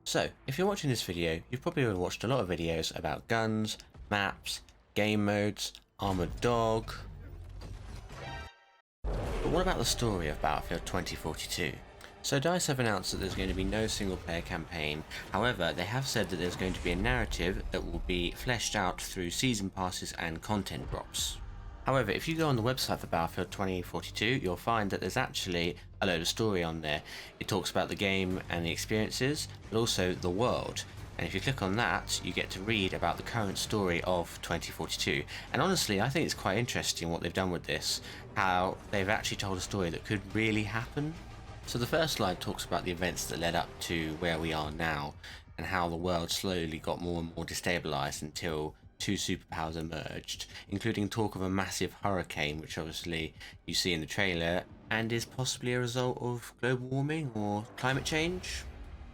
So, if you're watching this video, you've probably watched a lot of videos about guns, maps, game modes, armored dog. But what about the story of Battlefield 2042? So DICE have announced that there's going to be no single player campaign, however they have said that there's going to be a narrative that will be fleshed out through season passes and content drops. However, if you go on the website for Battlefield 2042, you'll find that there's actually a load of story on there. It talks about the game and the experiences, but also the world. And if you click on that, you get to read about the current story of 2042. And honestly, I think it's quite interesting what they've done with this, how they've actually told a story that could really happen. So the first slide talks about the events that led up to where we are now, and how the world slowly got more and more destabilized until two superpowers emerged, including talk of a massive hurricane, which obviously you see in the trailer, and is possibly a result of global warming or climate change.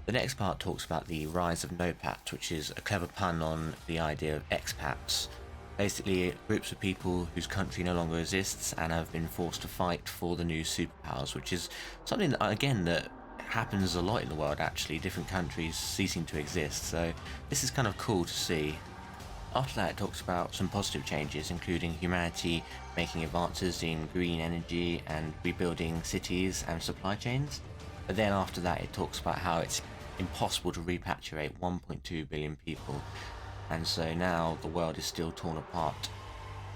The next part talks about the rise of NOPAT, which is a clever pun on the idea of expats. Basically, groups of people whose country no longer exists and have been forced to fight for the new superpowers, which is something that, again, that happens a lot in the world actually, different countries ceasing to exist, so this is kind of cool to see. After that, it talks about some positive changes, including humanity making advances in green energy and rebuilding cities and supply chains. But then after that, it talks about how it's impossible to repatriate 1.2 billion people, and so now the world is still torn apart.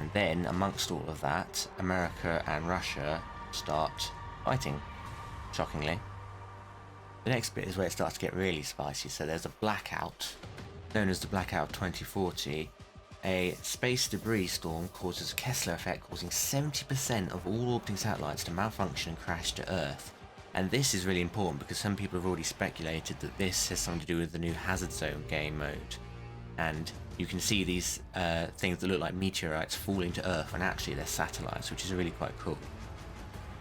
And then, amongst all of that, America and Russia start fighting, shockingly. The next bit is where it starts to get really spicy, so there's a blackout, known as the Blackout 2040. A space debris storm causes a Kessler effect, causing 70% of all orbiting satellites to malfunction and crash to Earth. And this is really important because some people have already speculated that this has something to do with the new Hazard Zone game mode. And you can see these things that look like meteorites falling to Earth, and actually they're satellites, which is really quite cool.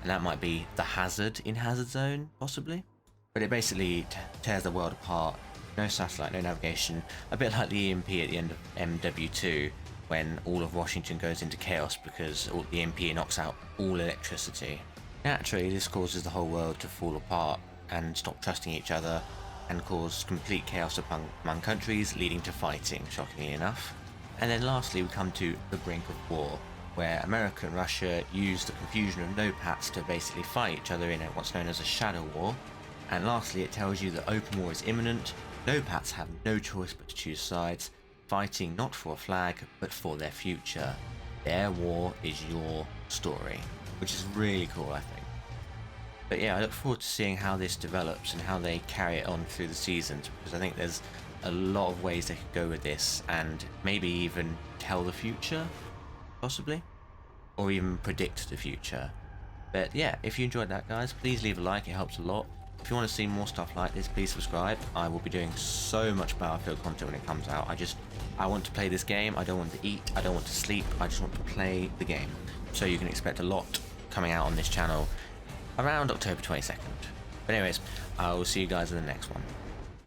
And that might be the hazard in Hazard Zone, possibly. But it basically tears the world apart. No satellite, no navigation, a bit like the EMP at the end of MW2, when all of Washington goes into chaos because the EMP knocks out all electricity. Naturally, this causes the whole world to fall apart and stop trusting each other, and cause complete chaos among countries, leading to fighting, shockingly enough. And then lastly, we come to the brink of war, where America and Russia use the confusion of NOPATs to basically fight each other in what's known as a shadow war. And lastly, it tells you that open war is imminent. NOPATs have no choice but to choose sides, fighting not for a flag, but for their future. Their war is your story, which is really cool, I think. But yeah, I look forward to seeing how this develops and how they carry it on through the seasons, because I think there's a lot of ways they could go with this, and maybe even tell the future, possibly, or even predict the future. But yeah, if you enjoyed that, guys, please leave a like, it helps a lot. If you want to see more stuff like this, please subscribe. I will be doing so much Battlefield content when it comes out. I want to play this game. I don't want to eat. I don't want to sleep. I just want to play the game. So you can expect a lot coming out on this channel around October 22nd. But anyways, I will see you guys in the next one.